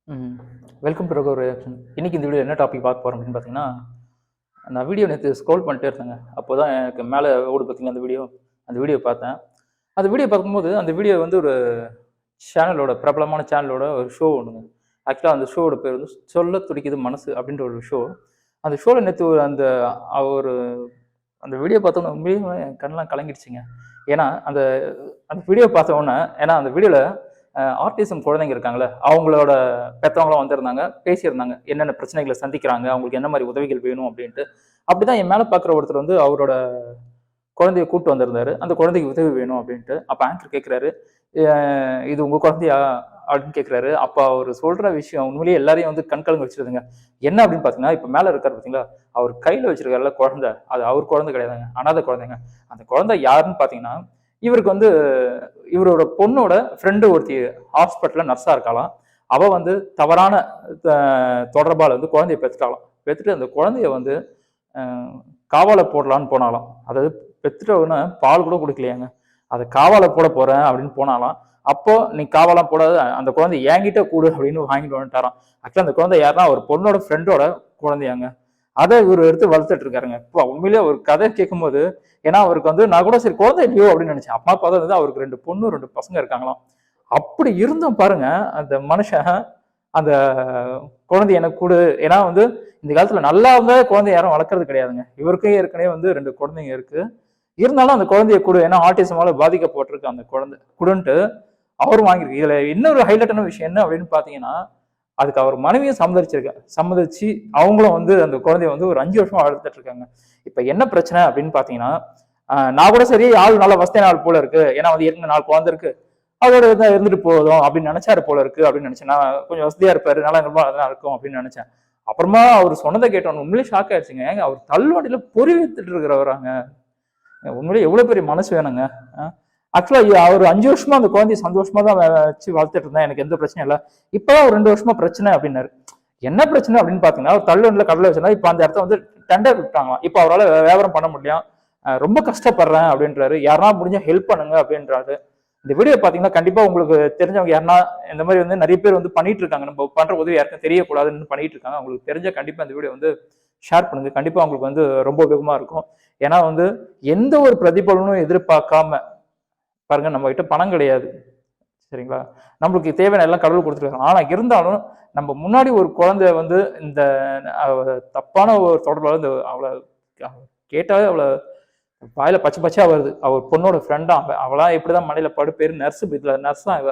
ம். Welcome to ரகோ reaction. இன்னைக்கு இந்த வீடியோ என்ன டாபிக் பார்க்க போறோம் அப்படின்னு பார்த்தீங்கன்னா, நான் வீடியோ நேத்து ஸ்க்ரோல் பண்ணிட்டே இருந்தேங்க. அப்போதான் எனக்கு மேல ஓடுது பார்த்தீங்களா அந்த வீடியோ. அந்த வீடியோ பார்த்தேன். அந்த வீடியோ பார்க்கும்போது, அந்த வீடியோ வந்து ஒரு சேனலோட பிரபலமான சேனலோட ஒரு ஷோ ஒண்ணுங்க. ஆக்சுவலா அந்த ஷோவோட பேர் வந்து "சொல்ல துடிக்குது மனசு" அப்படின்ற ஒரு ஷோ. அந்த ஷோல நேத்து அந்த ஒரு அந்த வீடியோ பார்த்தோன்னே உண்மையிலேயே என் கண்லாம் கலங்கிடுச்சுங்க. ஏன்னா, அந்த அந்த வீடியோ பார்த்த உடனே ஏன்னா அந்த வீடியோல ஆட்டிசம் குழந்தைங்க இருக்காங்கல்ல, அவங்களோட பெத்தவங்கலாம் வந்திருந்தாங்க, பேசியிருந்தாங்க. என்னென்ன பிரச்சனைகளை சந்திக்கிறாங்க, அவங்களுக்கு என்ன மாரி உதவிகள் வேணும் அப்படின்ட்டு. அப்படிதான் என் மேல பார்க்குற ஒருத்தர் வந்து அவரோட குழந்தைய கூட்டு வந்திருந்தாரு. அந்த குழந்தைக்கு உதவி வேணும் அப்படின்ட்டு. அப்ப ஆங்கர் கேட்கிறாரு, இது உங்க குழந்தையா?" அப்படின்னு கேட்கிறாரு. அப்ப அவரு சொல்ற விஷயம் உண்மையிலேயே எல்லாரையும் வந்து கண் கலங்க வச்சிருதுங்க. என்ன அப்படின்னு பார்த்தீங்கன்னா, இப்ப மேல இருக்காரு பார்த்தீங்களா, அவர் கையில வச்சிருக்காருல்ல குழந்தை, அது அவர் குழந்தை கிடையாதுங்க. அனாதை குழந்தைங்க. அந்த குழந்தை யாருன்னு பார்த்தீங்கன்னா, இவருக்கு வந்து இவரோட பொண்ணோட ஃப்ரெண்டு ஒருத்தி ஹாஸ்பிட்டல்ல நர்ஸா இருக்காளாம். அவ வந்து தவறான தொடர்பால வந்து குழந்தைய பெத்துட்டாளாம். பெத்துட்டு அந்த குழந்தைய வந்து காவால போடலான்னு போனாலாம். அதாவது பெத்துட்ட உடனே பால் கூட குடுக்கலையாங்க. அத காவால போட போறேன் அப்படின்னு போனாலாம். அப்போ நீ காவாலாம் போடாத, அந்த குழந்தை என்கிட்ட குடு அப்படின்னு வாங்கிட்டு வந்துட்டாராம். ஆக்சுவலா அந்த குழந்தை யாருன்னா அவர் பொண்ணோட ஃப்ரெண்டோட குழந்தையாங்க. அதை இவர் எடுத்து வளர்த்துட்டு இருக்காருங்க. இப்போ உண்மையிலேயே ஒரு கதை கேட்கும்போது, ஏன்னா அவருக்கு வந்து நான் கூட சரி குழந்தை இல்லையோ அப்படின்னு நினைச்சேன். அம்மா அப்பா தான் அவருக்கு 2 பொண்ணு 2 பசங்க இருக்காங்களாம். அப்படி இருந்தும் பாருங்க, அந்த மனுஷன் அந்த குழந்தை எனக்கு கொடு. ஏன்னா வந்து இந்த காலத்துல நல்லாவங்க குழந்தை யாரும் வளர்க்கறது கிடையாதுங்க. இவருக்கே ஏற்கனவே வந்து 2 குழந்தைங்க இருக்கு. இருந்தாலும் அந்த குழந்தைய கொடு. ஏன்னா ஆட்டிசமால பாதிக்கப்பட்டிருக்கு அந்த குழந்தை. குடுன்ட்டு அவரும் வாங்கியிருக்கு. இதுல இன்னொரு ஹைலைட்டான விஷயம் என்ன அப்படின்னு பாத்தீங்கன்னா, அதுக்கு அவர் மனைவியும் சம்மதிச்சு அவங்களும் வந்து அந்த குழந்தைய வந்து ஒரு 5 வருஷமா வளர்த்துட்டு இருக்காங்க. இப்ப என்ன பிரச்சனை அப்படின்னு பாத்தீங்கன்னா, நான் கூட சரி ஆள் நல்லா வசதியான ஆள் போல இருக்கு. ஏன்னா வந்து ஏற்கனவே 4 குழந்தை இருக்கு. அவரோட இதை இருந்துட்டு போதும் அப்படின்னு நினைச்சாரு போல இருக்கு அப்படின்னு நினைச்சேன். நான் கொஞ்சம் வசதியா இருப்பாரு, நல்லா அதெல்லாம் இருக்கும் அப்படின்னு நினைச்சேன். அப்புறமா அவர் சொன்னதை கேட்டோன்னு உண்மையிலேயே ஷாக் ஆயிடுச்சுங்க. ஏங்க அவர் தள்ளுவண்டியில பொறி வித்துட்டு இருக்கிறவராங்க. உண்மையிலேயே எவ்வளவு பெரிய மனசு வேணுங்க. ஆக்சுவலா அவர் 5 வருஷமா அந்த குழந்தைய சந்தோஷமா தான் வச்சு வளர்த்துட்டு இருந்தேன், எனக்கு எந்த பிரச்சனையும் இல்லை. இப்பதான் ஒரு 2 வருஷமா பிரச்சனை அப்படின்னாரு. என்ன பிரச்சனை அப்படின்னு பாத்தீங்கன்னா, ஒரு தள்ளுவண்டியில கடலை வச்சிருந்தா இப்ப அந்த இடத்த வந்து டெண்டர் விட்டாங்களாம். இப்ப அவரால் வியாபாரம் பண்ண முடியும். ரொம்ப கஷ்டப்படுறேன் அப்படின்றாரு. யாரா முடிஞ்சா ஹெல்ப் பண்ணுங்க அப்படின்றாரு. இந்த வீடியோ பாத்தீங்கன்னா கண்டிப்பா உங்களுக்கு தெரிஞ்சவங்க யாருன்னா இந்த மாதிரி வந்து நிறைய பேர் வந்து பண்ணிட்டு இருக்காங்க. நம்ம பண்ற உதவி யாருக்கும் தெரியக்கூடாதுன்னு பண்ணிட்டு இருக்காங்க. உங்களுக்கு தெரிஞ்ச கண்டிப்பா இந்த வீடியோ வந்து ஷேர் பண்ணுங்க. கண்டிப்பா உங்களுக்கு வந்து ரொம்ப உபயோகமா இருக்கும். ஏன்னா வந்து எந்த ஒரு பிரதிபலனும் எதிர்பார்க்காம பாருங்க, நம்ம கிட்ட பணம் கிடையாது, சரிங்களா? நம்மளுக்கு தேவையான எல்லாம் கடவுள் கொடுத்துருக்காங்க. ஆனா இருந்தாலும் நம்ம முன்னாடி ஒரு குழந்தை வந்து இந்த தப்பான ஒரு தொடர்பு வந்து அவளை கேட்டாவே அவளை வாயில பச்சை பச்சையா வருது. அவர் பொண்ணோட ஃப்ரெண்டா அவளா எப்படிதான் மனையில படுப்பேரு நர்ஸ், இதுல நர்ஸ் தான் இவ.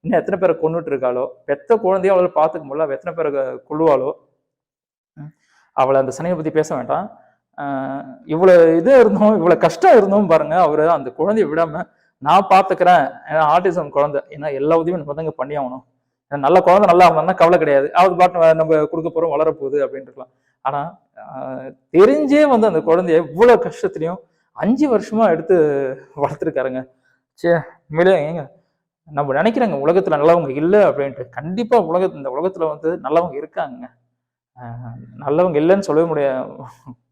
இன்னும் எத்தனை பேரை கொண்டுட்டு இருக்காளோ, பெத்த குழந்தைய அவளால் பார்த்துக்க முடியல, அவள் எத்தனை பேரை கொள்ளுவாளோ. அவளை அந்த சனியை பத்தி பேச வேண்டாம். இவ்வளவு இது இருந்தோம், இவ்வளவு கஷ்டம் இருந்தோம் பாருங்க. அவரு அந்த குழந்தைய விடாம நான் பாத்துக்கிறேன். ஏன்னா ஆட்டிசம் குழந்தை, ஏன்னா எல்லா உதவியும் நம்ம தாங்க பண்ணி ஆகணும். நல்ல குழந்தை நல்லா இருந்தா கவலை கிடையாது, அது பாட்டு நம்ம கொடுக்க போறோம் வளரப்போகுது அப்படின்னு இருக்கலாம். ஆனா தெரிஞ்சே வந்து அந்த குழந்தைய இவ்வளவு கஷ்டத்துலயும் 5 வருஷமா எடுத்து வளர்த்துருக்காருங்க. சே, உண்மையிலே ஏங்க நம்ம நினைக்கிறோங்க உலகத்துல நல்லவங்க இல்லை அப்படின்ட்டு. கண்டிப்பா இந்த உலகத்துல வந்து நல்லவங்க இருக்காங்க. நல்லவங்க இல்லைன்னு சொல்லவே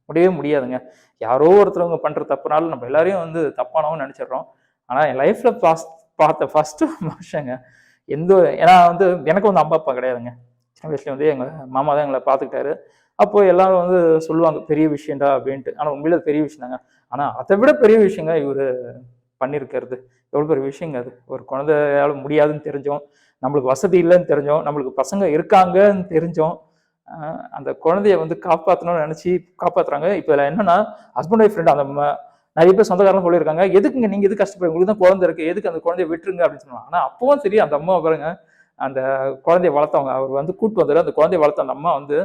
முடியவே முடியாதுங்க. யாரோ ஒருத்தரவங்க பண்ற தப்புனால நம்ம எல்லாரையும் வந்து தப்பானவங்க நினைச்சிடுறோம். ஆனா என் லைஃப்ல பார்த்த ஃபர்ஸ்ட் மனுஷங்க எந்த, ஏன்னா வந்து எனக்கு வந்து அம்மா அப்பா கிடையாதுங்க. சின்ன வயசுல வந்து எங்க மாமா தான் எங்களை பார்த்துக்கிட்டாரு. அப்போ எல்லாரும் வந்து சொல்லுவாங்க பெரிய விஷயம்டா அப்படின்ட்டு. ஆனா உண்மையில அது பெரிய விஷயம் தாங்க. ஆனா அதை விட பெரிய விஷயங்க இவரு பண்ணியிருக்கிறது. எவ்வளவு பெரிய விஷயங்க அது. ஒரு குழந்தையால முடியாதுன்னு தெரிஞ்சோம், நம்மளுக்கு வசதி இல்லைன்னு தெரிஞ்சோம், நம்மளுக்கு பசங்க இருக்காங்கன்னு தெரிஞ்சோம், அந்த குழந்தைய வந்து காப்பாற்றணும்னு நினைச்சு காப்பாத்துறாங்க. இப்ப இதுல என்னன்னா, ஹஸ்பண்ட் ஒய்ஃப் ஃப்ரெண்ட் அந்த நிறைய பேர் சொந்தக்காரங்க சொல்லியிருக்காங்க, எதுக்குங்க நீங்க எதுக்கு கஷ்டப்படுங்க, உங்களுக்கு தான் குழந்தை இருக்கு, எதுக்கு அந்த குழந்தைய விட்டுருங்க அப்படின்னு சொன்னாங்க. ஆனா அப்பவும் சரி அந்த அம்மா பாருங்க, அந்த குழந்தைய வளர்த்தவங்க அவர் வந்து கூட்டு வந்தாரு. அந்த குழந்தைய வளர்த்த அந்த அம்மா வந்து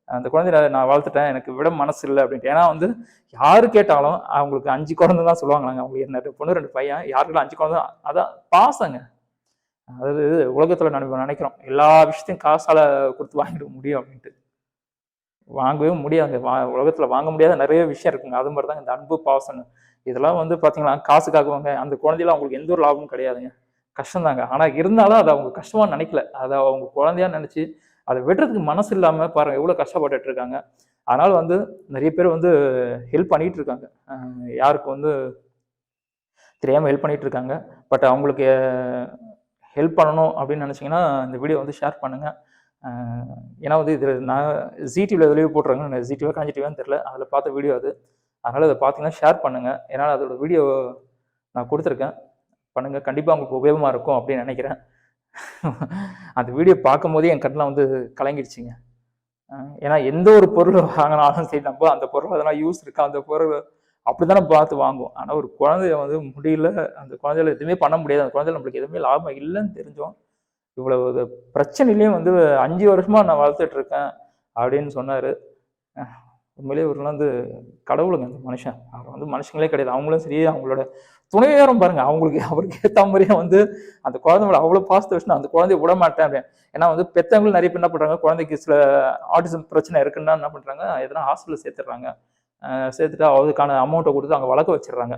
அந்த குழந்தைய நான் வளர்த்துட்டேன், எனக்கு விட மனசு இல்லை அப்படின்ட்டு. ஏன்னா வந்து யாரு கேட்டாலும் அவங்களுக்கு 5 குழந்தை தான் சொல்லுவாங்களாங்க. அவங்களுக்கு 2 பொண்ணு 2 பையன், யாருக்கெல்லாம் 5 குழந்தை, அதான் பாசங்க. அதாவது உலகத்துல நம்ம நினைக்கிறோம் எல்லா விஷயத்தையும் காசால கொடுத்து வாங்கிட முடியும் அப்படின்ட்டு. வாங்கவே முடியாதுங்க. உலகத்துல வாங்க முடியாத நிறைய விஷயம் இருக்குங்க. அது மாதிரி தான் இந்த அன்பு, பாசம் இதெல்லாம் வந்து பாத்தீங்கன்னா காசுக்காகவாங்க. அந்த குழந்தையில அவங்களுக்கு எந்த ஒரு லாபமும் கிடையாதுங்க. கஷ்டம் தாங்க. ஆனா இருந்தாலும் அதை அவங்க கஷ்டமா நினைக்கல. அதை அவங்க குழந்தையா நினைச்சு அதை விடுறதுக்கு மனசு இல்லாம பாருங்க எவ்வளவு கஷ்டப்பட்டுட்டு இருக்காங்க. அதனால வந்து நிறைய பேர் வந்து ஹெல்ப் பண்ணிட்டு இருக்காங்க. யாருக்கு வந்து தெரியாம ஹெல்ப் பண்ணிட்டு இருக்காங்க. பட் அவங்களுக்கு ஹெல்ப் பண்ணணும் அப்படின்னு நினைச்சீங்கன்னா இந்த வீடியோ வந்து ஷேர் பண்ணுங்க. ஏன்னா வந்து இது நான் ஜிடிவியில் எதுலேயோ போட்டுறாங்க, ஜிடிவியா காஞ்சி டிவியான்னு தெரில, அதில் பார்த்த வீடியோ அது. அதனால் அதை பார்த்தீங்கன்னா ஷேர் பண்ணுங்கள். ஏன்னா அதோட வீடியோ நான் கொடுத்துருக்கேன், பண்ணுங்கள். கண்டிப்பாக உங்களுக்கு உபயோகமாக இருக்கும் அப்படின்னு நினைக்கிறேன். அந்த வீடியோ பார்க்கும்போதே என் கண்ணெலாம் வந்து கலங்கிடுச்சிங்க. ஏன்னா எந்த ஒரு பொருள் வாங்கினாலும் சரி, நம்ம அந்த பொருள் அதெல்லாம் யூஸ் இருக்கா, அந்த பொருள் அப்படி தானே பார்த்து வாங்குவோம். ஆனால் ஒரு குழந்தைய வந்து முடியல, அந்த குழந்தையில எதுவுமே பண்ண முடியாது, அந்த குழந்தையில நம்மளுக்கு எதுவுமே லாபம் இல்லைன்னு தெரிஞ்சோம் இவ்வளவு பிரச்சனையிலையும் வந்து 5 வருஷமா நான் வளர்த்துட்டு இருக்கேன் அப்படின்னு சொன்னாரு. உண்மையிலேயே இவரெல்லாம் வந்து கடவுளுங்க அந்த மனுஷன். அவர் வந்து மனுஷங்களே கிடையாது. அவங்களும் சரி, அவங்களோட துணைவியாரும் பாருங்க, அவருக்கு ஏற்ற மாதிரியே வந்து அந்த குழந்தை மேல அவ்வளோ பாசத்தை வச்சுனா அந்த குழந்தைய விட மாட்டேன் அப்படின்னு. ஏன்னா வந்து பெற்றவங்களும் நிறைய பேர் என்ன பண்றாங்க, குழந்தைக்கு சில ஆட்டிசம் பிரச்சனை இருக்குன்னா என்ன பண்றாங்க, எதனா ஹாஸ்பிட்டல் சேர்த்துடுறாங்க. சேர்த்துட்டு அதுக்கான அமௌண்ட்டை கொடுத்து அங்கே வளர்க்க வச்சிடுறாங்க.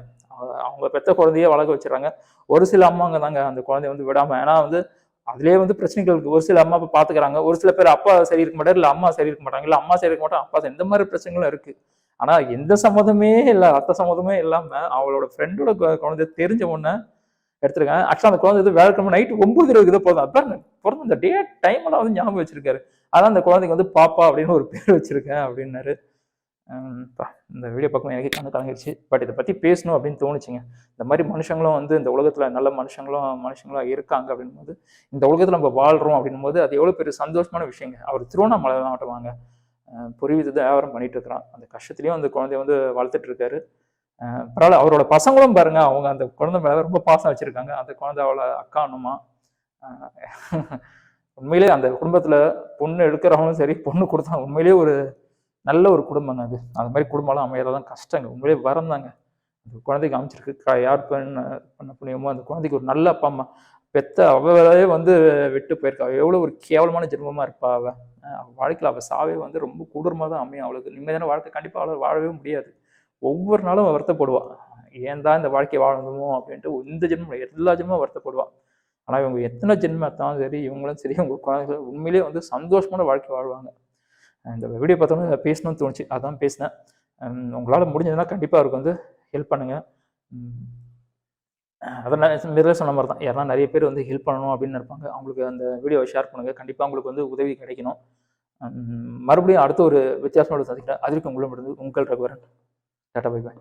அவங்க பெற்ற குழந்தையே வளர்க்க வச்சிடுறாங்க. ஒரு சில அம்மாங்க தாங்க அந்த குழந்தைய வந்து விடாம, ஏன்னா வந்து அதுலேயே வந்து பிரச்சனைகள் இருக்கு. ஒரு சில அம்மா அப்பா பார்த்துக்கிறாங்க, ஒரு சில பேர் அப்பா சரி இருக்க மாட்டார், இல்லை அம்மா சரி இருக்க மாட்டாங்க, இல்லை அம்மா சரி இருக்க மாட்டாங்க, அப்பா இந்த மாதிரி பிரச்சனைகளும் இருக்கு. ஆனா எந்த சம்மதமே இல்லை, ரத்த சம்மதமே இல்லாம அவளோட ஃப்ரெண்டோட குழந்தை தெரிஞ்ச உடனே எடுத்திருக்கேன். ஆக்சுவலா அந்த குழந்தை இது வேலைக்கிழமை நைட்டு 9:20 தான் போதும். அதான் பிறந்த இந்த டேட் டைம் எல்லாம் வந்து ஞாபகம் வச்சிருக்காரு. அதான் அந்த குழந்தைக்கு வந்து பாப்பா அப்படின்னு ஒரு பேர் வச்சிருக்கேன் அப்படின்னாரு. இந்த வீடியோ பார்க்கும் எனக்கு கண்ணு கலங்கிடுச்சு. பட் இதை பற்றி பேசணும் அப்படின்னு தோணுச்சுங்க. இந்த மாதிரி மனுஷங்களும் வந்து இந்த உலகத்தில் நல்ல மனுஷங்களும் இருக்காங்க அப்படின்போது, இந்த உலகத்தில் நம்ம வாழ்கிறோம் அப்படின்போது அது எவ்வளோ பெரிய சந்தோஷமான விஷயங்க. அவர் திருவண்ணாமலை மாவட்டம் வாங்க, புரியுது வியாபாரம் பண்ணிட்டு இருக்கிறான். அந்த கஷ்டத்துலையும் அந்த குழந்தைய வந்து வளர்த்துட்டு இருக்காரு. பரவாயில்ல, அவரோட பசங்களும் பாருங்க, அவங்க அந்த குழந்தை மேலே ரொம்ப பாசம் வச்சிருக்காங்க. அந்த குழந்தை அவளை அக்கா அண்ணுமா. உண்மையிலே அந்த குடும்பத்தில் பொண்ணு எடுக்கிறவங்களும் சரி, பொண்ணு கொடுத்தா உண்மையிலேயே ஒரு நல்ல ஒரு குடும்பங்க அது. அந்த மாதிரி குடும்பம்லாம் அமையறதெல்லாம் கஷ்டங்க. உண்மையிலே வரம் தாங்க. அந்த குழந்தைக்கு அமைச்சிருக்கு. யார் பண்ண புண்ணியமோ அந்த குழந்தைக்கு ஒரு நல்ல அப்பா அம்மா பெத்த அவளே வந்து விட்டு போயிருக்கா. எவ்வளோ ஒரு கேவலமான ஜென்மமா இருப்பா அவ. வாழ்க்கையில் அவள் சாவே வந்து ரொம்ப கொடூரமாக தான் அமையும். அவளுக்கு நிம்மதியான வாழ்க்கை கண்டிப்பாக அவளால் வாழவே முடியாது. ஒவ்வொரு நாளும் வருத்தப்படுவாள். ஏன் தான் இந்த வாழ்க்கையை வாழணுமோ அப்படின்ட்டு இந்த ஜென்மம் எல்லா ஜென்மமும் வருத்தப்படுவாள். ஆனால் இவங்க எத்தனை ஜென்மம் எடுத்தாலும் சரி, இவங்களும் சரி, உங்க குழந்தைகள் உண்மையிலேயே வந்து சந்தோஷமான வாழ்க்கை வாழ்வாங்க. இந்த வீடியோ பார்த்தோன்னா பேசணும்னு தோணுச்சு, அதான் பேசினேன். உங்களால் முடிஞ்சதுன்னா கண்டிப்பாக அவருக்கு வந்து ஹெல்ப் பண்ணுங்கள். அதை நான் சொன்ன மாதிரி தான், யாரெல்லாம் நிறைய பேர் வந்து ஹெல்ப் பண்ணணும் அப்படின்னு இருப்பாங்க, அவங்களுக்கு அந்த வீடியோவை ஷேர் பண்ணுங்கள். கண்டிப்பாக உங்களுக்கு வந்து உதவி கிடைக்கணும். மறுபடியும் அடுத்த ஒரு வித்தியாசமோட சந்திக்கிறேன். அது வரைக்கும் உங்களிடமிருந்து உங்கள் ரகுவரன். Tata, bye bye.